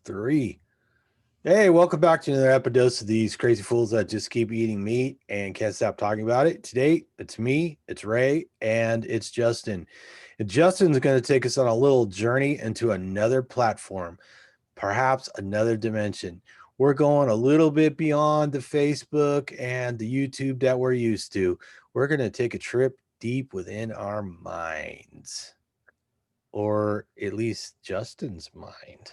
Three. Hey, welcome back to another episode of these crazy fools that just keep eating meat and can't stop talking about it. Today, it's me, it's Ray, and it's Justin. And Justin's going to take us on a little journey into another platform, perhaps another dimension. We're going a little bit beyond the Facebook and the YouTube that we're used to. We're going to take a trip deep within our minds, or at least Justin's mind.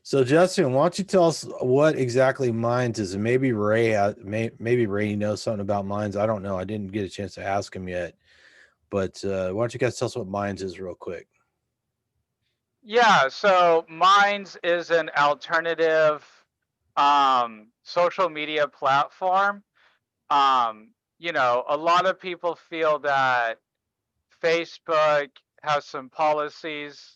So, Justin, why don't you tell us what exactly Minds is? And maybe maybe Ray knows something about Minds. I don't know. I didn't get a chance to ask him yet. But why don't you guys tell us what Minds is real quick? Yeah, so Minds is an alternative social media platform. A lot of people feel that Facebook has some policies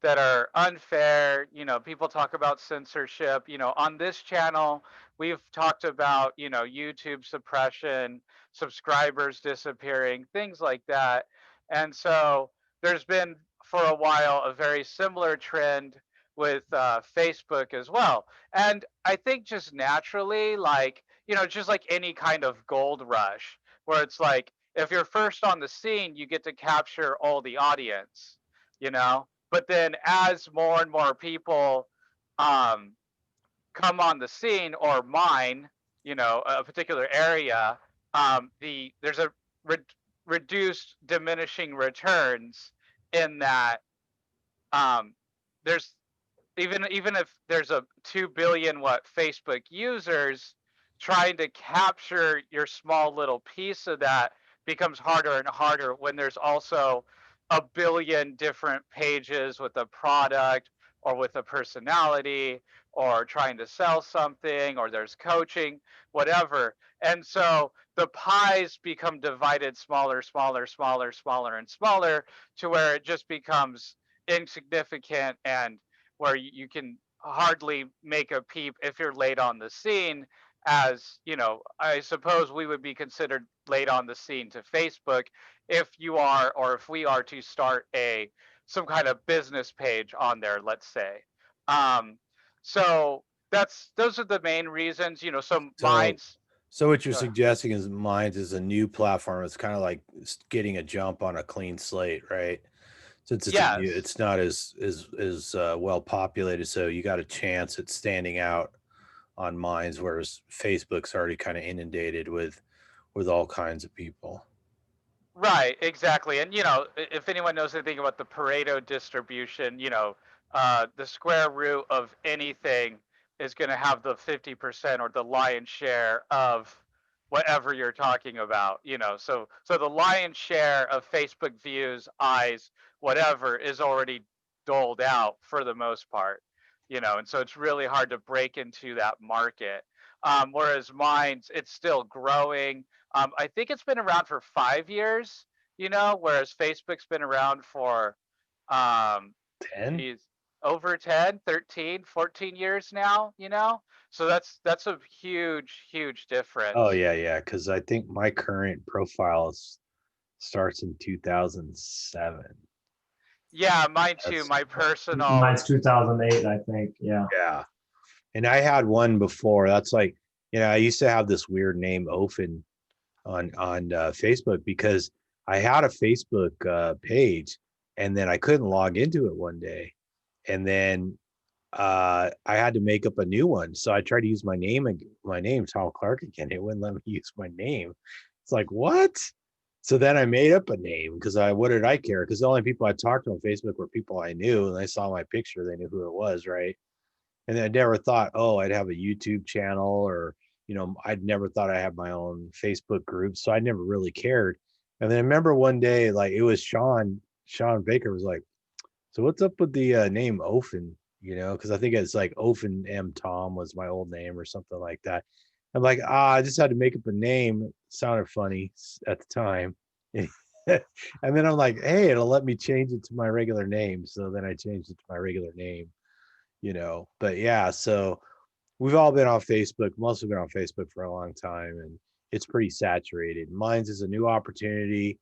that are unfair. People talk about censorship. On this channel, we've talked about, YouTube suppression, subscribers disappearing, things like that. And so there's been for a while a very similar trend with Facebook as well. And I think just naturally, like, just like any kind of gold rush, where it's like, if you're first on the scene, you get to capture all the audience. But then as more and more people um, come on the scene or mine, a particular area, there's a re- reduced diminishing returns in that um, there's even if there's a 2 billion Facebook users, trying to capture your small little piece of that becomes harder and harder when there's also a billion different pages with a product or with a personality or trying to sell something, or there's coaching, whatever. And so the pies become divided smaller, smaller, smaller, smaller, and smaller, to where it just becomes insignificant, and where you can hardly make a peep if you're late on the scene. As I suppose we would be considered late on the scene to Facebook if you are, or if we are to start some kind of business page on there, let's say. um so those are the main reasons. So So, mine's so what you're go ahead. suggesting is Minds is a new platform. It's kind of like getting a jump on a clean slate, right? Since it's a new, Yes. it's not as well populated, so you got a chance at standing out on Minds, whereas Facebook's already kind of inundated with all kinds of people. Right, exactly. And if anyone knows anything about the Pareto distribution, the square root of anything is going to have the 50% or the lion's share of whatever you're talking about. So the lion's share of Facebook views, eyes, whatever is already doled out for the most part. And so it's really hard to break into that market. Whereas mine's, it's still growing. I think it's been around for 5 years, whereas Facebook's been around for, um, 10? geez, over 10, 13, 14 years now. So that's a huge, huge Oh difference. yeah, yeah. Because I think my current profile starts in 2007. Yeah, mine too. That's My personal. Mine's 2008, I think. Yeah. yeah. And I had one before. That's like, I used to have this weird name Ofen on Facebook because I had a Facebook page, and then I couldn't log into it one day, and then I had to make up a new one. So I tried to use my name Tom Clark again. It wouldn't let me use my name. It's like, what? So then I made up a name because what did I care? Because the only people I talked to on Facebook were people I knew, and they saw my picture, they knew who it was, right? And I never thought, oh, I'd have a YouTube channel, or I'd never thought I had my own Facebook group, so I never really cared. And then I remember one day, like, it was Sean Baker was like, so what's up with the name Ofen? Because I think it's like Ofen M Tom was my old name or something like that. I'm like, I just had to make up a name. It sounded funny at the time. And then I'm like, hey, it'll let me change it to my regular name. So then I changed it to my regular name. But yeah, so we've all been on Facebook, most have been on Facebook for a long time, and it's pretty saturated. Mine's is a new opportunity.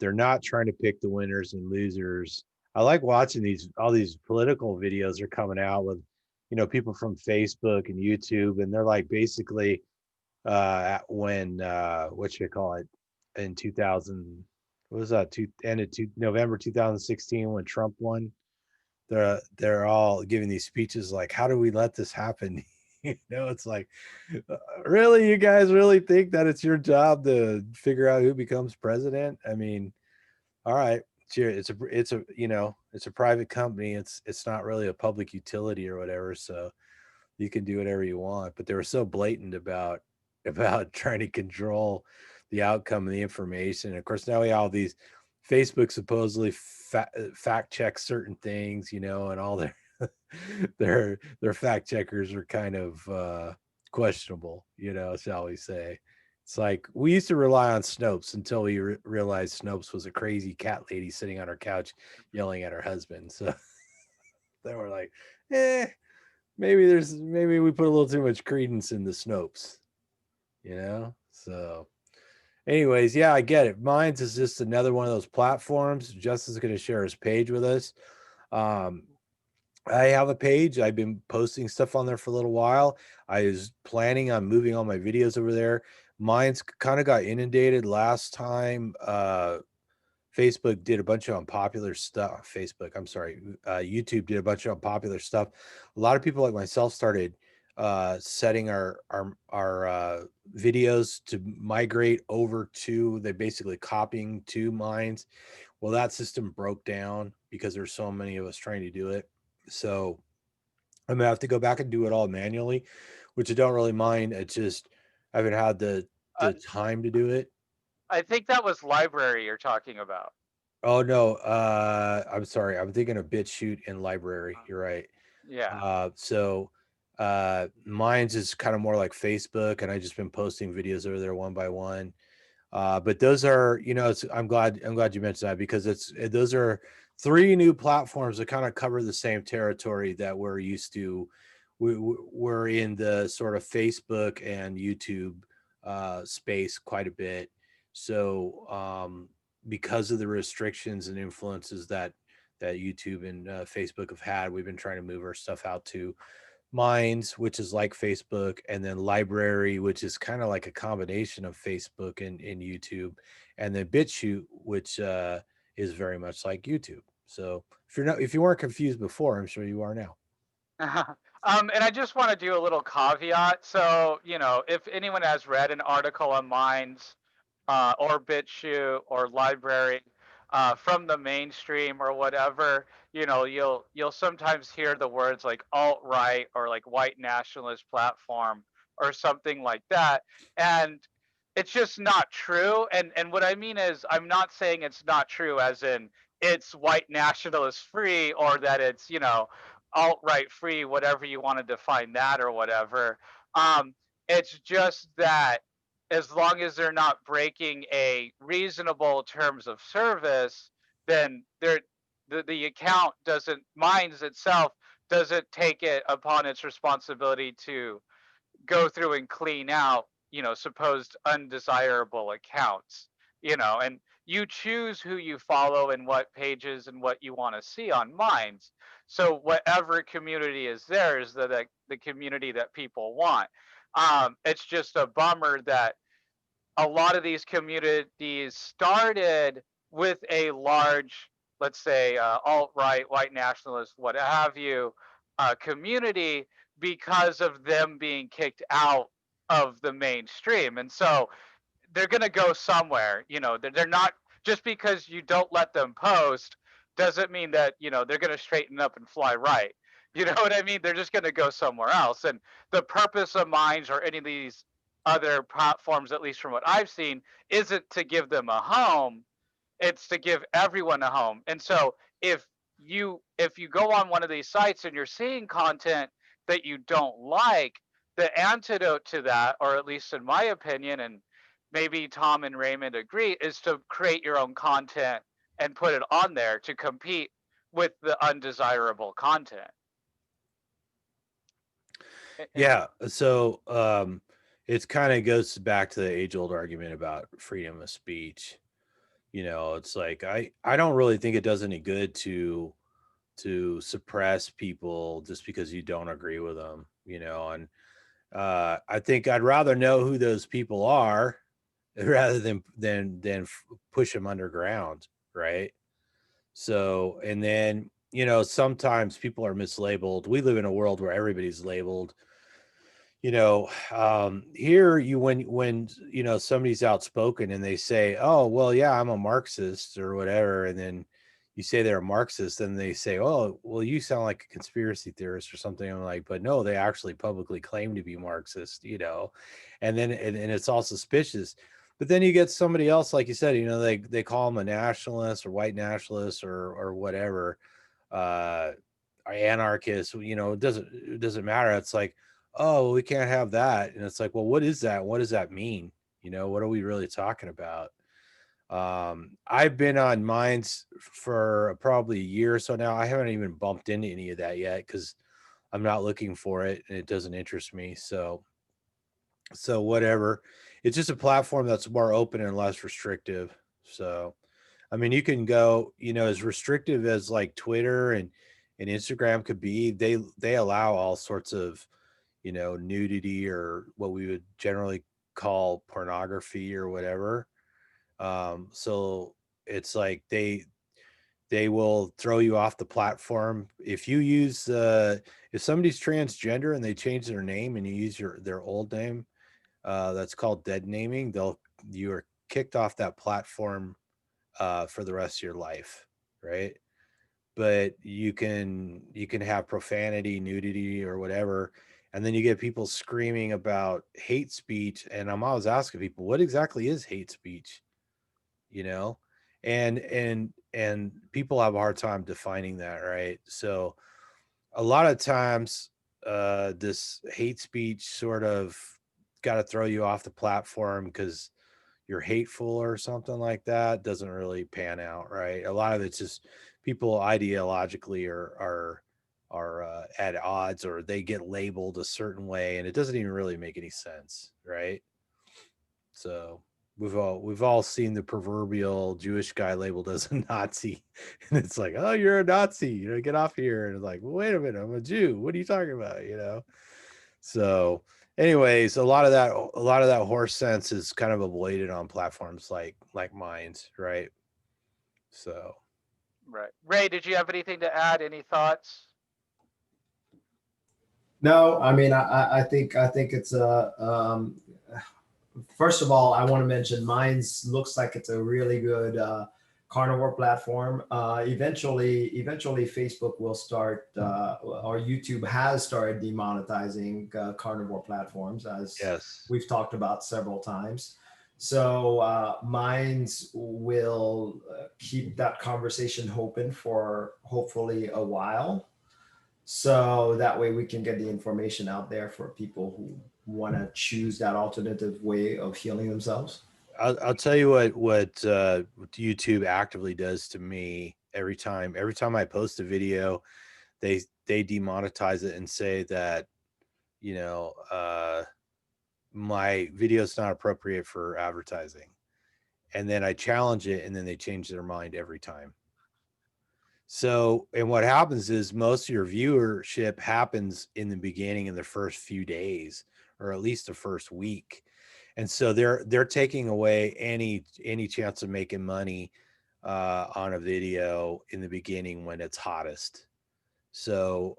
They're not trying to pick the winners and losers. I like watching all these political videos are coming out with people from Facebook and YouTube, and they're like basically when what you call it in 2000, what was that, ended November 2016 when Trump won. They're all giving these speeches like, how do we let this happen? It's like, really, you guys really think that it's your job to figure out who becomes president? I mean, all right, it's a private company. It's not really a public utility or whatever, so you can do whatever you want. But they were so blatant about trying to control the outcome of the information. And of course, now we have all these Facebook supposedly fact check certain things, and all their fact checkers are kind of questionable, shall we say. It's like we used to rely on Snopes until we realized Snopes was a crazy cat lady sitting on her couch yelling at her husband. So then we're like, maybe we put a little too much credence in the Snopes, So anyways, yeah, I get it. Mine's is just another one of those platforms. Justin's going to share his page with us. I have a page. I've been posting stuff on there for a little while. I was planning on moving all my videos over there. Mine's kind of got inundated last time. Facebook did a bunch of unpopular stuff. YouTube did a bunch of unpopular stuff. A lot of people like myself started setting our videos to migrate over to, they basically copying to Minds. Well, that system broke down because there's so many of us trying to do it. So I'm gonna have to go back and do it all manually, which I don't really mind. It's just I haven't had the Uh, time to do it. I think that was library you're talking about. Oh no, I'm sorry. I'm thinking of BitChute and library. You're right. Yeah. So mine's is kind of more like Facebook, and I just been posting videos over there one by one. But those are, I'm glad you mentioned that, because those are three new platforms that kind of cover the same territory that we're used to. We're in the sort of Facebook and YouTube space quite a bit. So because of the restrictions and influences that YouTube and Facebook have had, we've been trying to move our stuff out to Minds, which is like Facebook, and then Library, which is kind of like a combination of Facebook and YouTube, and then BitChute, which is very much like YouTube. So if you weren't confused before, I'm sure you are now. And I just want to do a little caveat. So, if anyone has read an article on Minds, or BitChute or Library, from the mainstream or whatever, you'll sometimes hear the words like alt right or like white nationalist platform or something like that, and it's just not true. And what I mean is, I'm not saying it's not true as in it's white nationalist free, or that it's alt right free, whatever you want to define that or whatever. Um, it's just that as long as they're not breaking a reasonable terms of service, then the account doesn't, Minds itself doesn't take it upon its responsibility to go through and clean out, supposed undesirable accounts, and you choose who you follow and what pages and what you want to see on Minds. So whatever community is there is the community that people want. It's just a bummer that a lot of these communities started with a large, let's say, alt-right, white nationalist, what have you, community, because of them being kicked out of the mainstream. And so they're going to go somewhere. They're not, just because you don't let them post doesn't mean that they're going to straighten up and fly right. You know what I mean? They're just going to go somewhere else. And the purpose of Minds or any of these other platforms, at least from what I've seen, isn't to give them a home. It's to give everyone a home. And so if you go on one of these sites and you're seeing content that you don't like, the antidote to that, or at least in my opinion, and maybe Tom and Raymond agree, is to create your own content and put it on there to compete with the undesirable content. Yeah. So it kind of goes back to the age old argument about freedom of speech. It's like I don't really think it does any good to suppress people just because you don't agree with them, you know. And I think I'd rather know who those people are rather than push them underground, right? So, and then, you know, sometimes people are mislabeled. We live in a world where everybody's labeled. You know, here you when you know somebody's outspoken and they say, "Oh, well, yeah, I'm a Marxist or whatever," and then you say they're a Marxist, and they say, "Oh, well, you sound like a conspiracy theorist or something." I'm like, but no, they actually publicly claim to be Marxist, you know, and then and it's all suspicious. But then you get somebody else, like you said, you know, they call them a nationalist or white nationalist or whatever, uh, or anarchist. You know, it doesn't matter. It's like, oh, we can't have that. And it's like, well, what is that? What does that mean? You know, what are we really talking about? I've been on Minds for probably a year or so now. I haven't even bumped into any of that yet because I'm not looking for it and it doesn't interest me. So whatever. It's just a platform that's more open and less restrictive. So I mean, you can go, you know, as restrictive as like Twitter and Instagram could be, they allow all sorts of, you know, nudity or what we would generally call pornography or whatever. So it's like they will throw you off the platform if you use if somebody's transgender and they change their name and you use their old name, that's called dead naming. You are kicked off that platform for the rest of your life, right? But you can have profanity, nudity, or whatever, and then you get people screaming about hate speech. And I'm always asking people, what exactly is hate speech? You know, and people have a hard time defining that, right? So a lot of times, this hate speech sort of got to throw you off the platform because you're hateful or something like that doesn't really pan out, right? A lot of it's just people ideologically are at odds or they get labeled a certain way and it doesn't even really make any sense, right? So we've all seen the proverbial Jewish guy labeled as a Nazi, and it's like, oh, you're a Nazi, you know, get off here. And it's like, well, wait a minute, I'm a Jew. What are you talking about? You know? So, anyways, a lot of that horse sense is kind of avoided on platforms like Minds, right? So, Right. Ray, did you have anything to add? Any thoughts? No, I mean, I think it's first of all, I want to mention mine's looks like it's a really good carnivore platform. Eventually, Facebook will start, or YouTube has started demonetizing carnivore platforms, as yes. we've talked about several times. So Minds will keep that conversation open for hopefully a while. So that way we can get the information out there for people who want to choose that alternative way of healing themselves. I'll tell you what YouTube actively does to me every time I post a video, they demonetize it and say that, you know, my video is not appropriate for advertising. And then I challenge it and then they change their mind every time. So, and what happens is most of your viewership happens in the beginning in the first few days or at least the first week. And so they're taking away any chance of making money on a video in the beginning when it's hottest. So,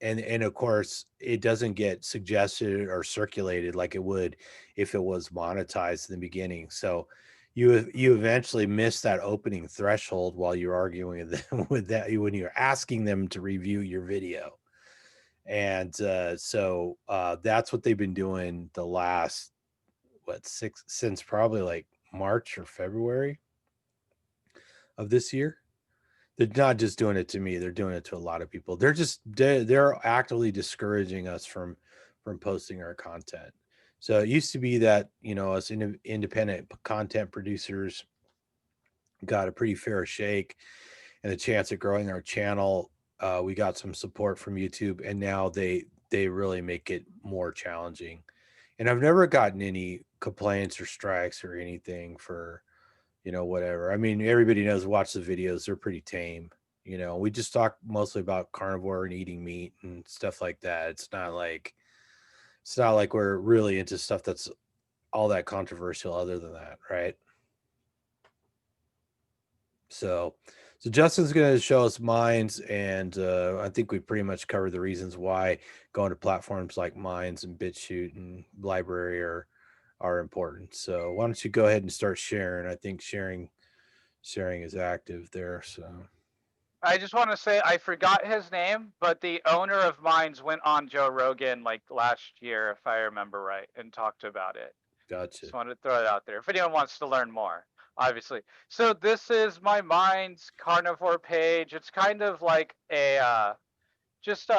and of course, it doesn't get suggested or circulated like it would if it was monetized in the beginning. So, you eventually miss that opening threshold while you're arguing with them with that when you're asking them to review your video. And that's what they've been doing the last since probably like March or February of this year. They're not just doing it to me, they're doing it to a lot of people. They're actively discouraging us from posting our content. So it used to be that, you know, us independent content producers got a pretty fair shake and a chance at growing our channel. We got some support from YouTube, and now they really make it more challenging. And I've never gotten any complaints or strikes or anything for, you know, whatever. I mean, everybody knows, watch the videos, they're pretty tame, You know, we just talk mostly about carnivore and eating meat and stuff like that. It's not like we're really into stuff that's all that controversial other than that, right? So, so Justin's going to show us Minds, and I think we pretty much covered the reasons why going to platforms like Minds and BitChute and Library are important. So, why don't you go ahead and start sharing? I think sharing is active there. So, I just want to say I forgot his name, but the owner of Mines went on Joe Rogan like last year, if I remember right, and talked about it. gotcha. Just wanted to throw it out there if anyone wants to learn more, obviously. So this is my Mines carnivore page. It's kind of like a just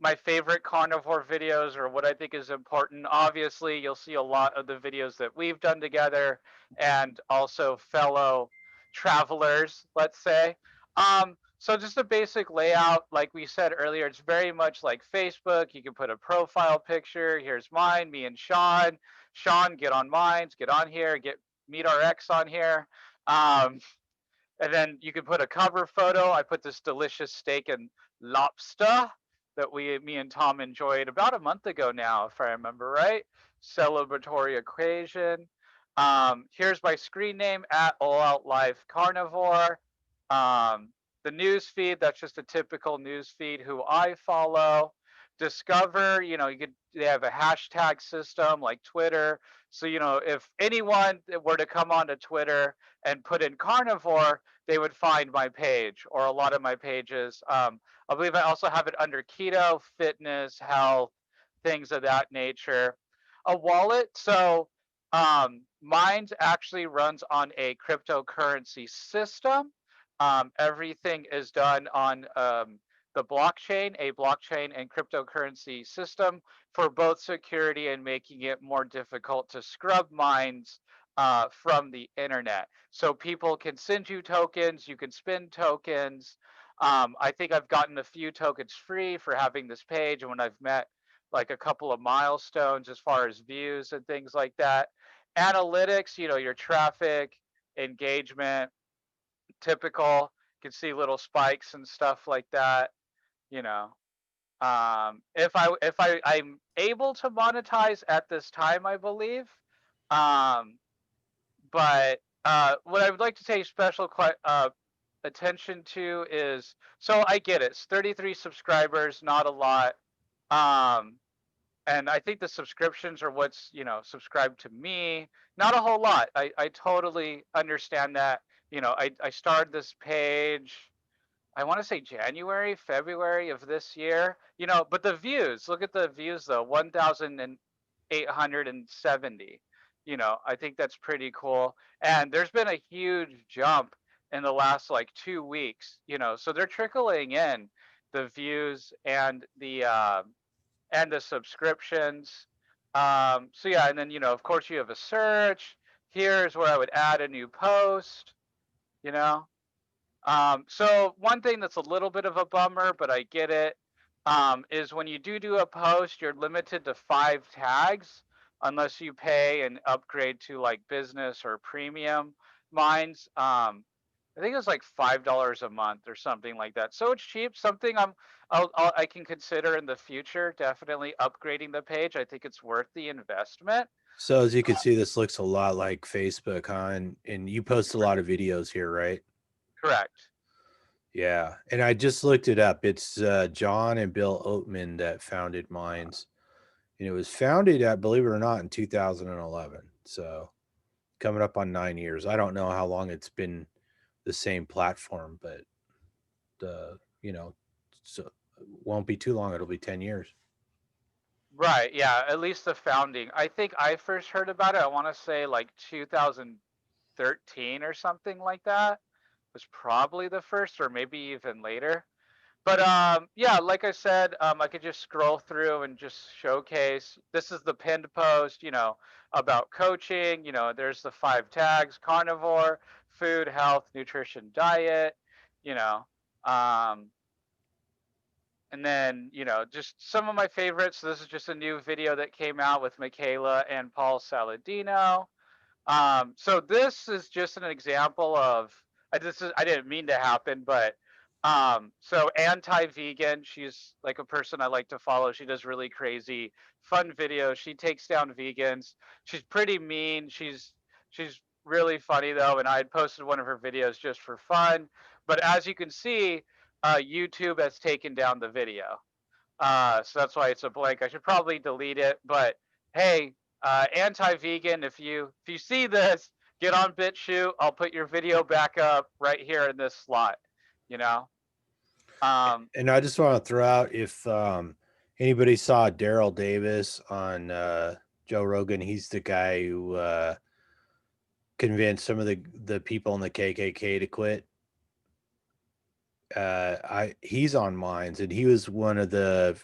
my favorite carnivore videos or what I think is important. Obviously, you'll see a lot of the videos that we've done together and also fellow travelers, let's say. So just a basic layout, like we said earlier, it's very much like Facebook. You can put a profile picture. Here's mine, me and Sean. Sean, get on Minds, get on here, get meet our ex on here. Um, and then you can put a cover photo. I put this delicious steak and lobster that me and Tom enjoyed about a month ago now, if I remember right. Celebratory occasion. Here's my screen name at All Out Life Carnivore. Um, the news feed, that's just a typical news feed who I follow. Discover, they have a hashtag system like Twitter. So, if anyone were to come onto Twitter and put in carnivore, they would find my page or a lot of my pages. I believe I also have it under keto, fitness, health, things of that nature. A wallet. So Minds actually runs on a cryptocurrency system. Everything is done on the blockchain, a blockchain and cryptocurrency system for both security and making it more difficult to scrub Minds from the internet. So people can send you tokens, you can spend tokens. I think I've gotten a few tokens free for having this page, and when I've met like a couple of milestones as far as views and things like that. Analytics, your traffic, engagement, typical. You can see little spikes and stuff like that. You know, if I'm able to monetize at this time, I believe. Um, but what I would like to take special attention to is, so I get it. It's 33 subscribers, not a lot. Um, and I think the subscriptions are what's subscribed to me. Not a whole lot. I totally understand that. I started this page. I want to say January, February of this year. But the views. Look at the views though. 1,870. I think that's pretty cool. And there's been a huge jump in the last like 2 weeks. So they're trickling in the views and the subscriptions. So yeah, and then of course you have a search. Here's where I would add a new post. You know, so one thing that's a little bit of a bummer, but I get it, is when you do a post, you're limited to 5 tags unless you pay and upgrade to like business or premium Minds. I think it's like $5 a month or something like that. So it's cheap. Something I can consider in the future. Definitely upgrading the page. I think it's worth the investment. So as you can see, this looks a lot like Facebook, huh? And you post a lot of videos here, right? Correct. Yeah, and I just looked it up. It's John and Bill Oatman that founded Minds, and it was founded, I believe it or not, in 2011. So coming up on 9 years. I don't know how long it's been the same platform, but so won't be too long. It'll be 10 years. Right. Yeah. At least the founding. I think I first heard about it. I want to say like 2013 or something like that was probably the first, or maybe even later. But yeah, like I said, I could just scroll through and just showcase. This is the pinned post, about coaching. There's the 5 tags: carnivore, food, health, nutrition, diet. You know, um, and then just some of my favorites. So this is just a new video that came out with Michaela and Paul Saladino. So this is just an example of, I didn't mean to happen, but So anti-vegan, she's like a person I like to follow. She does really crazy, fun videos. She takes down vegans. She's pretty mean. She's really funny though, and I had posted one of her videos just for fun. But as you can see, YouTube has taken down the video. So that's why it's a blank. I should probably delete it. But hey, anti-vegan, if you see this, get on BitChute. I'll put your video back up right here in this slot. You know. And I just want to throw out, if anybody saw Daryl Davis on Joe Rogan, he's the guy who convinced some of the people in the KKK to quit. He's on Minds, and he was one of the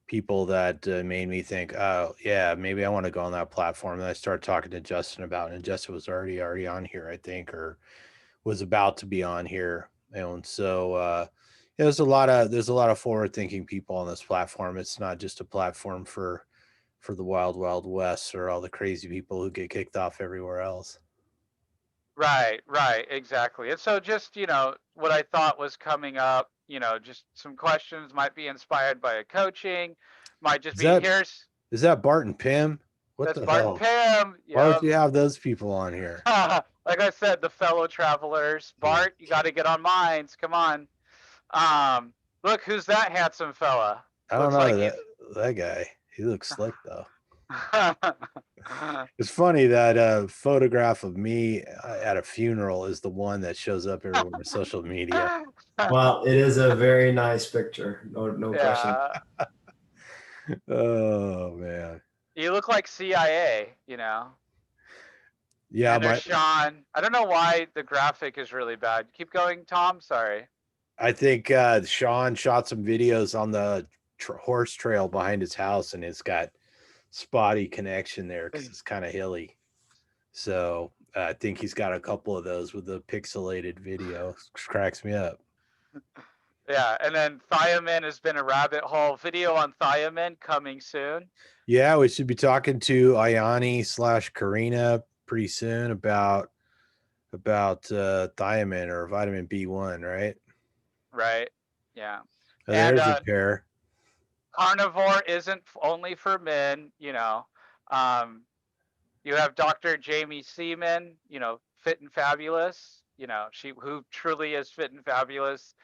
people that made me think, oh yeah, maybe I want to go on that platform. And I started talking to Justin about it, and Justin was already on here, I think, or was about to be on here. And so there's a lot of forward thinking people on this platform. It's not just a platform for the wild west or all the crazy people who get kicked off everywhere else. Right, exactly. And so just, what I thought was coming up, just some questions might be inspired by a coaching, might just Is be that here's is that Bart and Pim? What that's the Bart and hell? Pam. Why would Yep. you have those people on here? Like I said, the fellow travelers. Bart, you got to get on Minds. Come on. Look, who's that handsome fella? I don't Looks know like that guy. He looks slick though. It's funny that photograph of me at a funeral is the one that shows up everywhere on social media. Well, it is a very nice picture. No question. Yeah. Oh man. You look like CIA, Yeah, And there's Sean. I don't know why the graphic is really bad. Keep going, Tom. Sorry. I think Sean shot some videos on the horse trail behind his house, and it's got spotty connection there because it's kind of hilly. So I think he's got a couple of those with the pixelated video. Cracks me up. Yeah, and then thiamine has been a rabbit hole. Video on thiamine coming soon. Yeah, we should be talking to Ayani / Karina pretty soon about thiamine or vitamin B1, right? Right. Yeah. Oh, And there's a pair. Carnivore isn't only for men, you have Dr. Jamie Seaman, fit and fabulous, she who truly is fit and fabulous.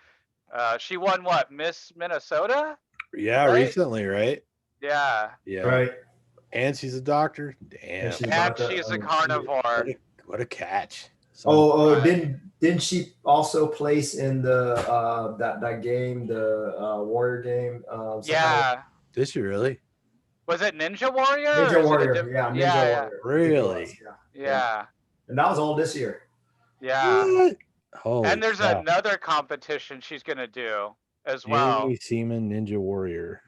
She won what, Miss Minnesota? Yeah, right? Recently, right? Yeah. Yeah. Right. And she's a doctor. Damn. And she's a carnivore. What a catch. Right. Didn't she also place in the that game, the warrior game? Yeah. Did she really? Was it Ninja Warrior? Ninja Warrior. Yeah, Ninja Warrior. Really? Yeah. And that was all this year. Yeah. What? Holy and there's crap. another competition she's gonna do as well. Amy Seaman, Ninja Warrior.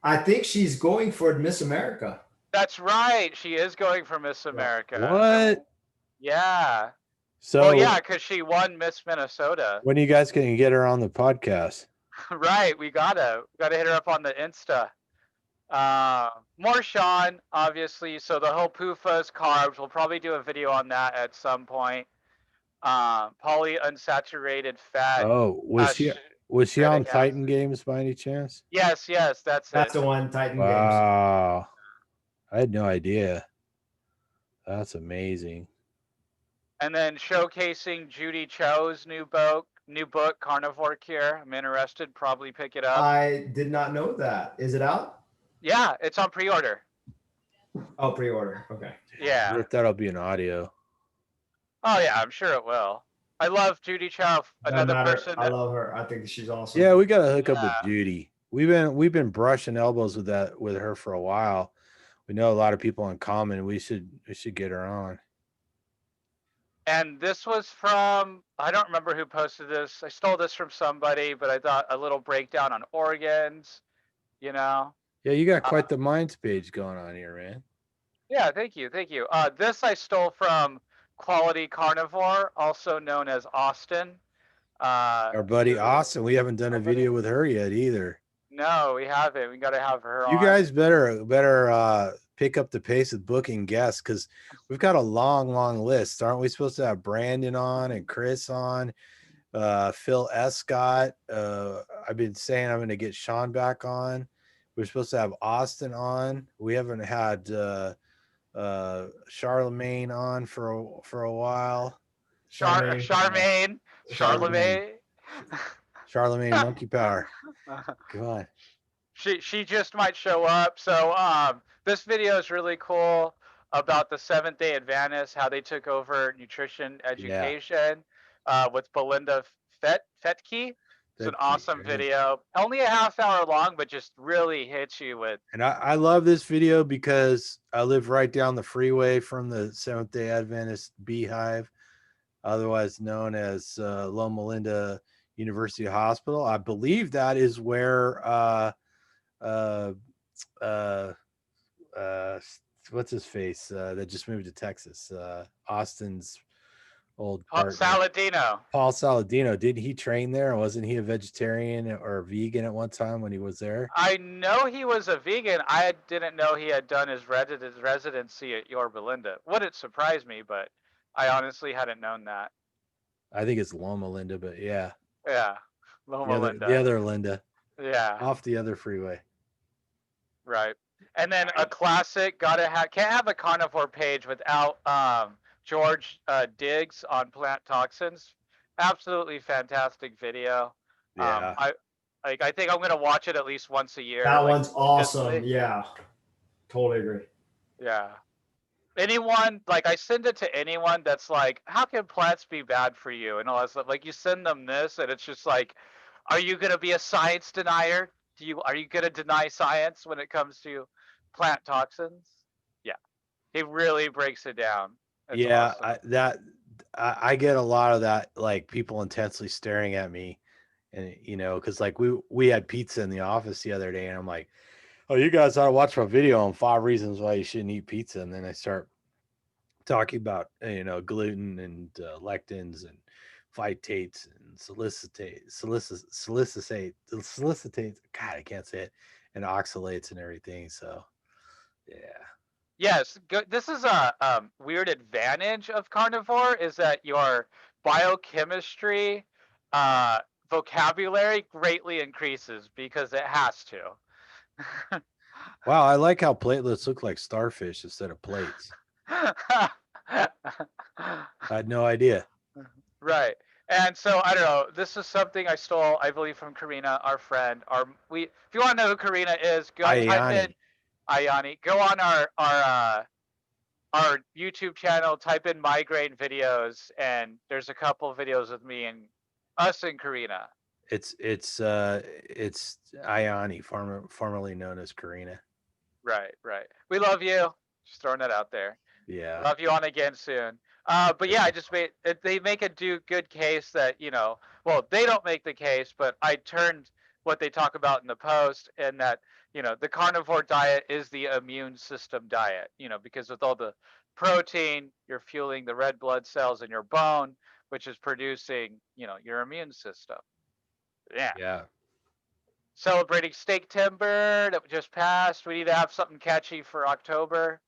I think she's going for Miss America. That's right. She is going for Miss America. What? Yeah. So well, yeah, because she won Miss Minnesota. When are you guys going to get her on the podcast? Right. We gotta hit her up on the Insta. More Sean, obviously. So the whole PUFAs, carbs, we'll probably do a video on that at some point. Polyunsaturated fat. Oh, was she on Titan Games by any chance? Yes, that's the one, Titan Games. Wow. I had no idea. That's amazing. And then showcasing Judy Cho's new book, Carnivore Cure. I'm interested. Probably pick it up. I did not know that. Is it out? Yeah, it's on pre-order. Oh, pre-order. Okay. Yeah. I wonder if that'll be an audio. Oh yeah, I'm sure it will. I love Judy Cho. Another person. I love her. I think she's awesome. Yeah, we got to hook up with Judy. We've been brushing elbows with her for a while. We know a lot of people in common. We should get her on. And this was from, I don't remember who posted this. I stole this from somebody, but I thought a little breakdown on organs, Yeah, you got quite the Minds page going on here, man. Yeah, thank you. This I stole from Quality Carnivore, also known as Austin. Our buddy Austin. We haven't done a video with her yet either. No, we haven't. We got to have her on. You guys better pick up the pace with booking guests, because we've got a long list. Aren't we supposed to have Brandon on and Chris on? Phil Escott. I've been saying I'm going to get Sean back on. We're supposed to have Austin on. We haven't had Charlemagne on for a while. Charmaine. Charmaine, Charlemagne. Charlemagne. Charlemagne Monkey Power. Come on. She just might show up. So this video is really cool about the Seventh Day Adventists, how they took over nutrition education with Belinda Fetke. It's an awesome video. Only a half hour long, but just really hits you with. And I love this video because I live right down the freeway from the Seventh Day Adventist Beehive, otherwise known as Loma Linda University Hospital. I believe that is where what's his face that just moved to Texas, Austin's old partner, Saladino. Paul Saladino. Didn't he train there? Wasn't he a vegetarian or a vegan at one time when he was there? I know he was a vegan. I didn't know he had done his residency at Yorba Linda. Wouldn't surprise me, but I honestly hadn't known that. I think it's Loma Linda, but yeah. Yeah, Loma Linda. The other Linda. Yeah. Off the other freeway. Right. And then a classic, can't have a carnivore page without George Diggs on plant toxins. Absolutely fantastic video. Yeah. I think I'm gonna watch it at least once a year. That one's awesome. Yeah. Totally agree. Yeah. Anyone, I send it to anyone that's like, how can plants be bad for you? And all that stuff. Like, you send them this, and it's just like, are you gonna be a science denier? Are you gonna deny science when it comes to plant toxins? Yeah. He really breaks it down. It's awesome. I get a lot of that, like people intensely staring at me, and because like we had pizza in the office the other day, and I'm like, oh, you guys ought to watch my video on 5 reasons why you shouldn't eat pizza, and then I start talking about gluten and lectins and phytates and salicitates. God, I can't say it, and oxalates and everything. So, yeah. Yes, this is a weird advantage of carnivore, is that your biochemistry vocabulary greatly increases because it has to. Wow, I like how platelets look like starfish instead of plates. I had no idea. Right. And so, I don't know, this is something I stole, I believe, from Karina, our friend. If you want to know who Karina is, go type in Ayani. Go on our YouTube channel, type in migraine videos, and there's a couple of videos with me and us and Karina. It's Ayani, formerly known as Karina. Right. We love you. Just throwing that out there. Yeah. Love you on again soon. But yeah, they make a good case that, well, they don't make the case, but I turned what they talk about in the post, and that, the carnivore diet is the immune system diet, because with all the protein, you're fueling the red blood cells in your bone, which is producing, your immune system. Yeah. Yeah. Celebrating Steak Timber that just passed. We need to have something catchy for October.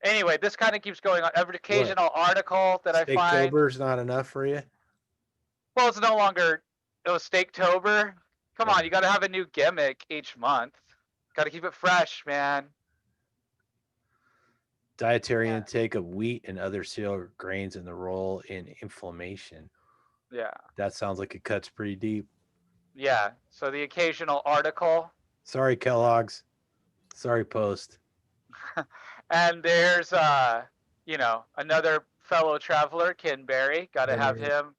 Anyway, this kind of keeps going on. Every occasional article that I find. Steaktober's not enough for you? Well, it's no longer Steaktober. Come on, you got to have a new gimmick each month. Got to keep it fresh, man. Dietary intake of wheat and other cereal grains and the role in inflammation. Yeah. That sounds like it cuts pretty deep. Yeah. So the occasional article. Sorry, Kellogg's. Sorry, Post. And there's another fellow traveler, Ken Berry. Got to have him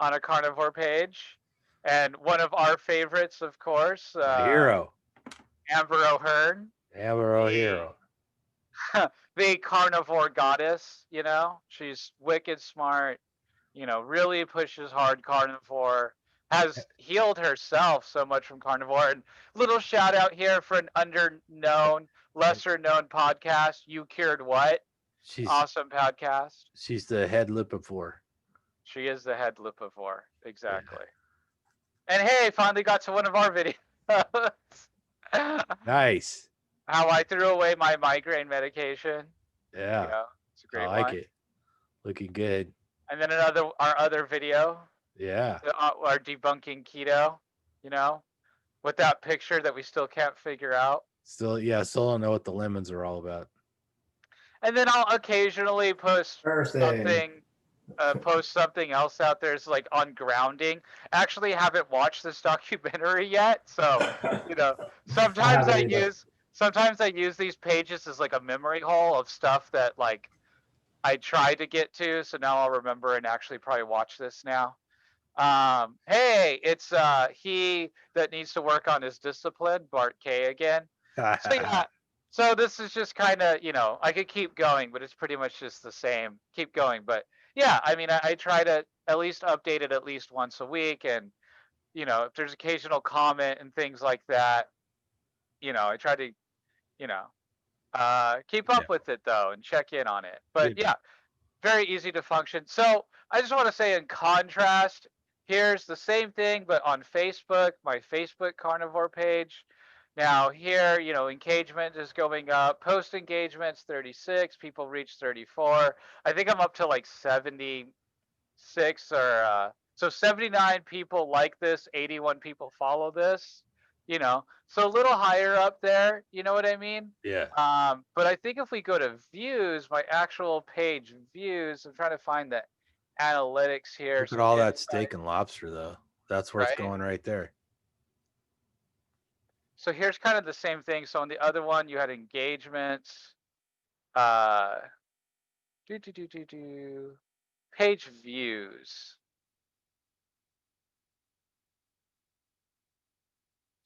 on a carnivore page. And one of our favorites, of course, hero, Amber O'Hearn. Amber O'Hero. The carnivore goddess, she's wicked smart, really pushes hard carnivore, has healed herself so much from carnivore. And little shout out here for an lesser known podcast, You Cured What? Awesome podcast. She's the head lipivore. She is the head lipivore, exactly. Yeah. And hey, finally got to one of our videos. Nice. How I threw away my migraine medication. Yeah. It's a great one. I like it. Looking good. And then our other video. Yeah. Are debunking keto, you know, with that picture that we still can't figure out. Still don't know what the lemons are all about. And then I'll occasionally post Thursday. something else out there. It's like on grounding. Actually, haven't watched this documentary yet, so you know, I sometimes haven't either. I use these pages as like a memory hole of stuff that like I tried to get to. So now I'll remember and actually probably watch this now. Hey, it's he that needs to work on his discipline, Bart K again. So yeah, so this is just kind of, I could keep going, but it's pretty much just the same. Keep going, but yeah, I mean, I try to at least update it at least once a week, and if there's occasional comment and things like that, I try to, you know, keep Yeah. up with it though and check in on it. But Good. yeah, very easy to function. So I just want to say, in contrast, here's the same thing, but on Facebook, my Facebook carnivore page. Now here, engagement is going up. Post engagement's 36. People reach 34. I think I'm up to like 76 or so 79 people like this. 81 people follow this. So a little higher up there. You know what I mean? Yeah. But I think if we go to views, my actual page views, I'm trying to find the analytics here. Look at Some all that insight, steak and lobster, though. That's worth right? going right there. So here's kind of the same thing. So on the other one, you had engagements, uh, page views.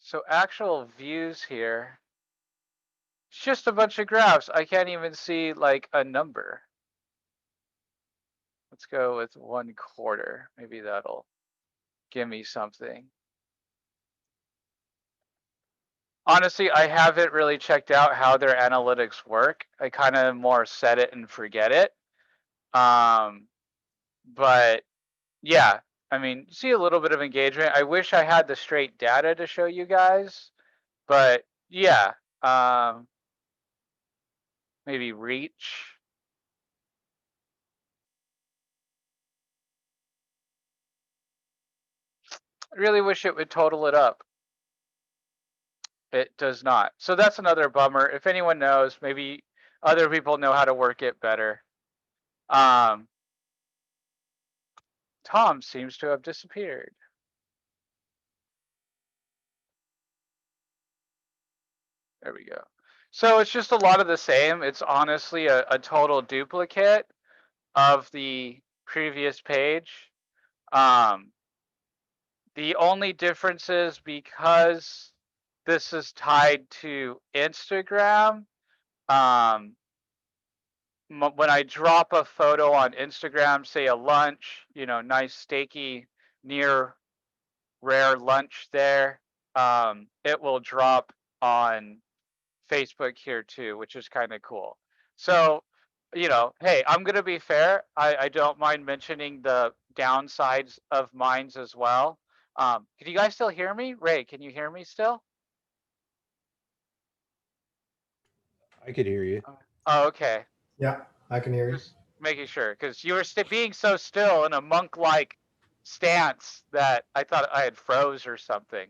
So actual views here, it's just a bunch of graphs. I can't even see like a number. Let's go with 1/4. Maybe that'll give me something. Honestly, I haven't really checked out how their analytics work. I kind of more set it and forget it. But yeah, I mean, see a little bit of engagement. I wish I had the straight data to show you guys, but yeah, maybe reach. I really wish it would total it up. It does not. So that's another bummer. If anyone knows, maybe other people know how to work it better. Tom seems to have disappeared. There we go. So it's just a lot of the same. It's honestly a total duplicate of the previous page. The only difference is because this is tied to Instagram. When I drop a photo on Instagram, say a lunch, nice steaky near rare lunch there, it will drop on Facebook here too, which is kind of cool. So, hey, I'm gonna be fair. I don't mind mentioning the downsides of mines as well. Can you guys still hear me? Ray, can you hear me still? I could hear you. Oh, okay. Yeah, I can hear you. Just making sure, because you were being so still in a monk-like stance that I thought I had froze or something.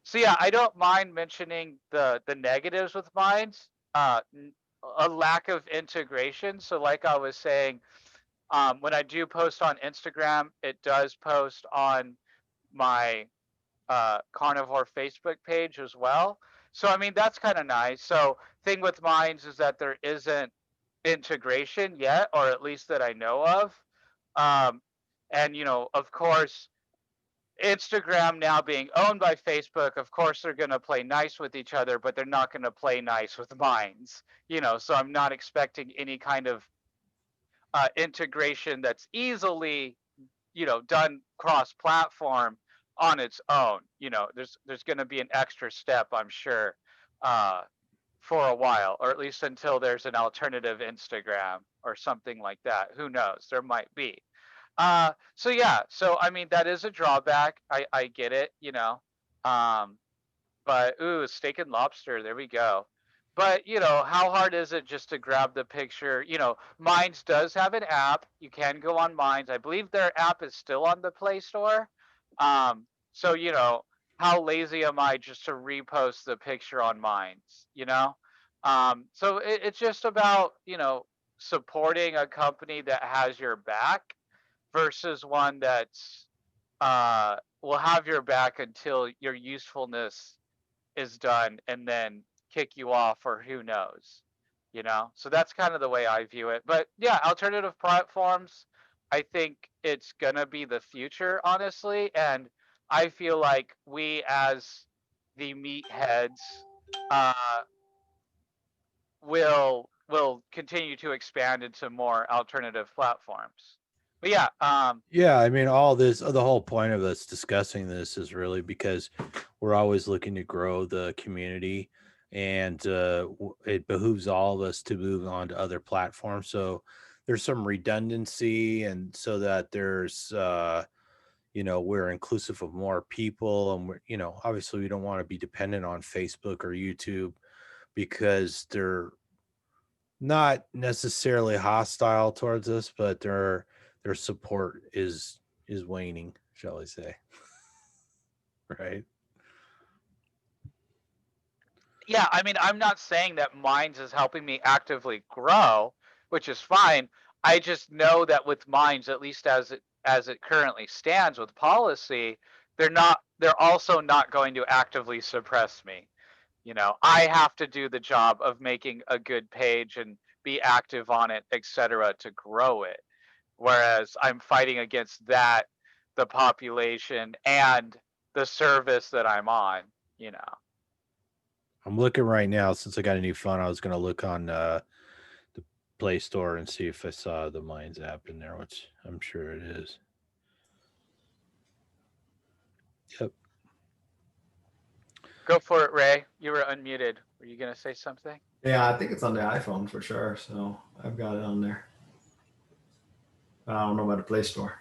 So yeah, I don't mind mentioning the negatives with mines. A lack of integration. So like I was saying, when I do post on Instagram, it does post on my carnivore Facebook page as well. So I mean that's kind of nice. So thing with mines is that there isn't integration yet, or at least that I know of. Um, and of course, Instagram now being owned by Facebook, of course they're going to play nice with each other, but they're not going to play nice with mines. So I'm not expecting any kind of integration that's easily, done cross-platform on its own. There's going to be an extra step, I'm sure, uh, for a while, or at least until there's an alternative Instagram or something like that. Who knows? There might be. So yeah, so I mean that is a drawback. I get it, Um, but ooh, steak and lobster. There we go. But how hard is it just to grab the picture? Minds does have an app. You can go on Minds. I believe their app is still on the Play Store. So how lazy am I just to repost the picture on Minds? So it's just about supporting a company that has your back versus one that's will have your back until your usefulness is done and then kick you off, or who knows. So that's kind of the way I view it. But yeah, alternative platforms, I think it's gonna be the future, honestly. And I feel like we as the meatheads uh will continue to expand into more alternative platforms. But yeah, Yeah, I mean, all this, the whole point of us discussing this is really because we're always looking to grow the community, and it behooves all of us to move on to other platforms. So there's some redundancy, and so that there's, we're inclusive of more people, and obviously we don't want to be dependent on Facebook or YouTube because they're not necessarily hostile towards us, but their support is waning, shall I say. Right. yeah, I mean, I'm not saying that Minds is helping me actively grow, which is fine. I just know that with Minds, at least as it currently stands with policy, they're also not going to actively suppress me. I have to do the job of making a good page and be active on it, etc., to grow it. Whereas I'm fighting against that, the population and the service that I'm on, you know. I'm looking right now since I got a new phone. I was going to look on the Play Store and see if I saw the Minds app in there, which I'm sure it is. Yep. Go for it, Ray. You were unmuted. Were you going to say something? Yeah, I think it's on the iPhone for sure. So I've got it on there. I don't know about the Play Store.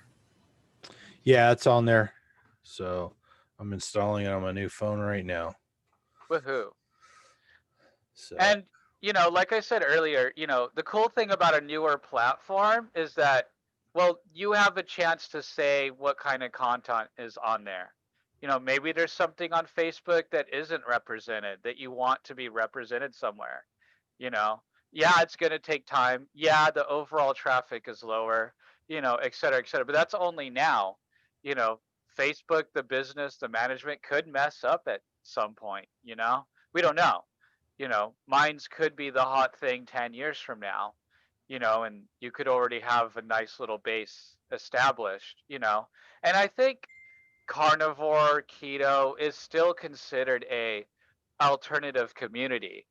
Yeah, it's on there. So I'm installing it on my new phone right now. Woohoo. So And, like I said earlier, the cool thing about a newer platform is that, well, you have a chance to say what kind of content is on there. Maybe there's something on Facebook that isn't represented that you want to be represented somewhere. you know yeah, it's going to take time. Yeah, the overall traffic is lower, et cetera, et cetera, but that's only now. you know Facebook, the business, the management could mess up at some point. We don't know. Mines could be the hot thing 10 years from now, and you could already have a nice little base established. And I think carnivore keto is still considered a alternative community.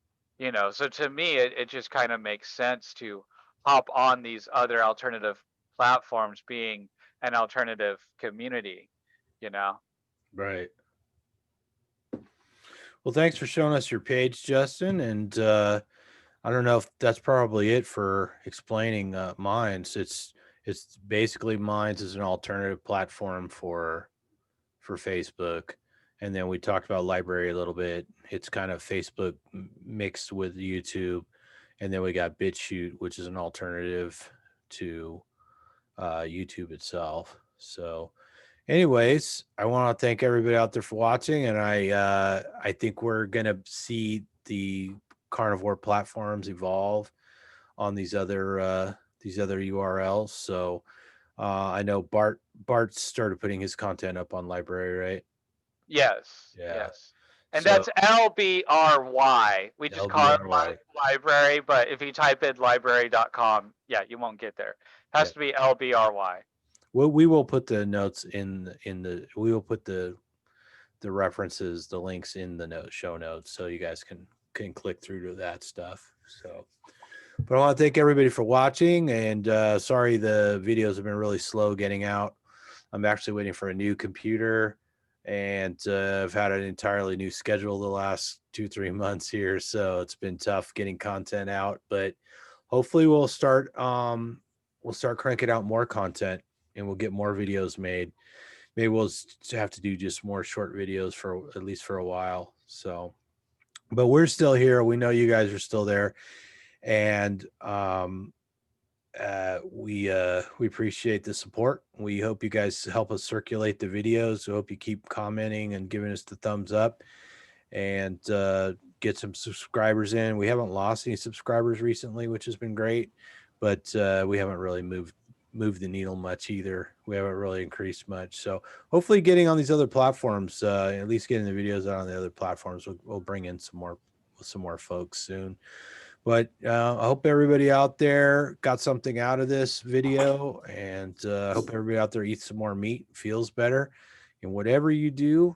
So to me, it just kind of makes sense to hop on these other alternative platforms, being an alternative community. you know right. Well, thanks for showing us your page, Justin. And I don't know if that's probably it for explaining Minds. It's basically Minds is an alternative platform for Facebook. And then we talked about library a little bit. It's kind of Facebook mixed with YouTube. And then we got BitChute, which is an alternative to YouTube itself. So, anyways, I want to thank everybody out there for watching, and I think we're gonna see the carnivore platforms evolve on these other URLs. So I know Bart started putting his content up on library, right? Yes, Yeah. yes. And So that's LBRY. We just call it LBRY. library, but if you type in library.com, yeah, you won't get there. Has Yeah. to be LBRY. Well, we will put the notes we will put the references, the links in the show notes, so you guys can click through to that stuff. So, but I want to thank everybody for watching, and sorry the videos have been really slow getting out. I'm actually waiting for a new computer, and I've had an entirely new schedule the last 2-3 months here, so it's been tough getting content out. But hopefully we'll start cranking out more content, and we'll get more videos made. Maybe we'll have to do just more short videos for at least for a while. So but we're still here. We know you guys are still there, and we appreciate the support. We hope you guys help us circulate the videos. We hope you keep commenting and giving us the thumbs up, and get some subscribers in. We haven't lost any subscribers recently, which has been great, but we haven't really moved the needle much either. We haven't really increased much. So hopefully getting on these other platforms, at least getting the videos out on the other platforms, we'll bring in some more folks soon. But I hope everybody out there got something out of this video, and I hope everybody out there eats some more meat, feels better, and whatever you do,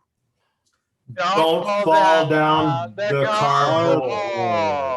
Don't fall down the carb hole.